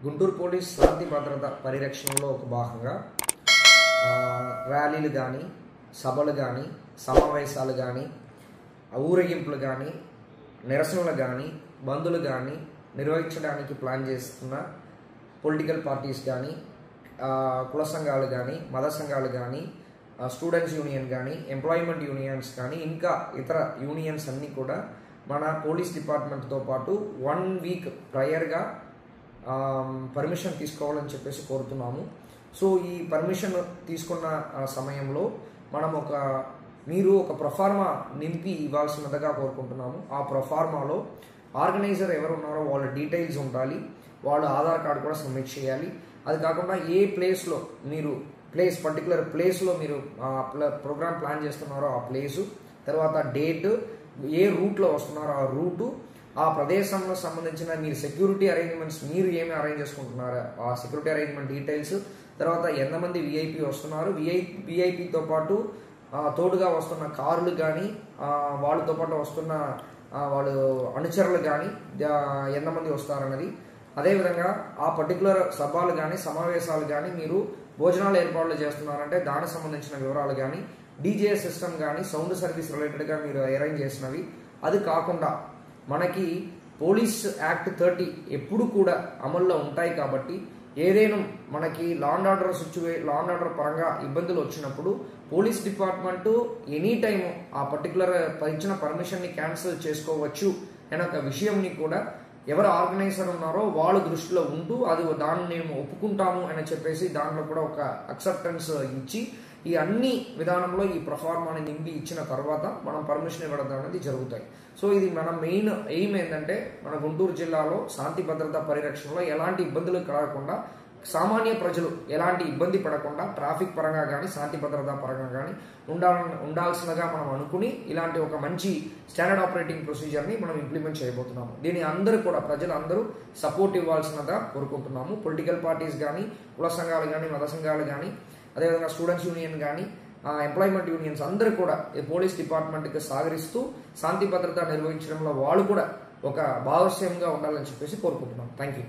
Guntur police శాంతి భద్రత పరిరక్షణలో ఒక భాగంగా ర్యాలీలు కానీ సభలు కానీ సమావేశాలు కానీ ఊరేగింపులు కానీ నిరసనలు కానీ బందులు కానీ నిర్వహించడానికి ప్లాన్ చేస్తున్న పొలిటికల్ పార్టీస్ కానీ కుల సంఘాలు కానీ మత సంఘాలు కానీ స్టూడెంట్స్ యూనియన్ కానీ ఎంప్లాయ్మెంట్ యూనియన్స్ కానీ ఇంకా ఇతర యూనియన్స్ అన్నీ కూడా మన పోలీస్ డిపార్ట్మెంట్తో పాటు 1 వీక్ ప్రయర్గా పర్మిషన్ తీసుకోవాలని చెప్పేసి కోరుతున్నాము. సో ఈ పర్మిషన్ తీసుకున్న సమయంలో మనం మీరు ఒక ప్రొఫార్మా నింపి ఇవ్వాల్సినదిగా కోరుకుంటున్నాము. ఆ ప్రొఫార్మాలో ఆర్గనైజర్ ఎవరు ఉన్నారో వాళ్ళ డీటెయిల్స్ ఉండాలి, వాళ్ళ ఆధార్ కార్డు కూడా సబ్మిట్ చేయాలి. అది కాకుండా ఏ ప్లేస్లో మీరు పర్టికులర్ ప్లేస్లో మీరు ప్రోగ్రామ్ ప్లాన్ చేస్తున్నారో ఆ ప్లేసు, తర్వాత డేట్, ఏ రూట్లో వస్తున్నారో ఆ రూటు, ఆ ప్రదేశంలో సంబంధించిన మీరు సెక్యూరిటీ అరేంజ్మెంట్స్ మీరు ఏమి అరేంజ్ చేసుకుంటున్నారో ఆ సెక్యూరిటీ అరేంజ్మెంట్ డీటెయిల్స్, తర్వాత ఎంతమంది విఐపి వస్తున్నారు, విఐపితో పాటు తోడుగా వస్తున్న కార్లు కానీ వాళ్ళతో పాటు వస్తున్న వాళ్ళు అనుచరులు కానీ ఎంతమంది వస్తారన్నది, అదేవిధంగా ఆ పర్టికులర్ సభలు కానీ సమావేశాలు కానీ మీరు భోజనాలు ఏర్పాట్లు చేస్తున్నారంటే దానికి సంబంధించిన వివరాలు కానీ, డీజే సిస్టమ్ కానీ సౌండ్ సర్వీస్ రిలేటెడ్గా మీరు అరేంజ్ చేసినవి. అది కాకుండా మనకి పోలీస్ యాక్ట్ 30 ఎప్పుడు కూడా అమల్లో ఉంటాయి కాబట్టి ఏదైనా మనకి లా అండ్ ఆర్డర్ పరంగా ఇబ్బందులు వచ్చినప్పుడు పోలీస్ డిపార్ట్మెంటు ఎనీ టైము ఆ పర్టికులర్ ఇచ్చిన పర్మిషన్ని క్యాన్సిల్ చేసుకోవచ్చు అనే ఒక విషయంని కూడా ఎవరు ఆర్గనైజర్ ఉన్నారో వాళ్ళు దృష్టిలో ఉంటూ దాన్ని మేము ఒప్పుకుంటాము అని చెప్పేసి దాంట్లో కూడా ఒక అక్సెప్టెన్స్ ఇచ్చి ఈ అన్ని విధానంలో ఈ ప్రొఫార్మాని నింపి ఇచ్చిన తర్వాత మనం పర్మిషన్ ఇవ్వడం అనేది జరుగుతాయి. సో ఇది మన మెయిన్ ఎయిమ్ ఏంటంటే మన గుంటూరు జిల్లాలో శాంతి భద్రత పరిరక్షణలో ఎలాంటి ఇబ్బందులు కలగకుండా, సామాన్య ప్రజలు ఎలాంటి ఇబ్బంది పడకుండా ట్రాఫిక్ పరంగా కానీ శాంతి భద్రత పరంగా కానీ ఉండాల్సినగా మనం అనుకుని ఇలాంటి ఒక మంచి స్టాండర్డ్ ఆపరేటింగ్ ప్రొసీజర్ని మనం ఇంప్లిమెంట్ చేయబోతున్నాము. దీన్ని అందరూ కూడా ప్రజలందరూ సపోర్ట్ ఇవ్వాల్సినగా కోరుకుంటున్నాము. పొలిటికల్ పార్టీస్ కానీ, కుల సంఘాలు కానీ, మత సంఘాలు కానీ, అదేవిధంగా స్టూడెంట్స్ యూనియన్ కానీ, ఎంప్లాయ్మెంట్ యూనియన్స్ అందరూ కూడా పోలీస్ డిపార్ట్మెంట్కి సహకరిస్తూ శాంతి భద్రత నిర్వహించడంలో వాళ్ళు కూడా ఒక భాగస్వామ్యంగా ఉండాలని చెప్పేసి కోరుకుంటున్నాం. Thank you.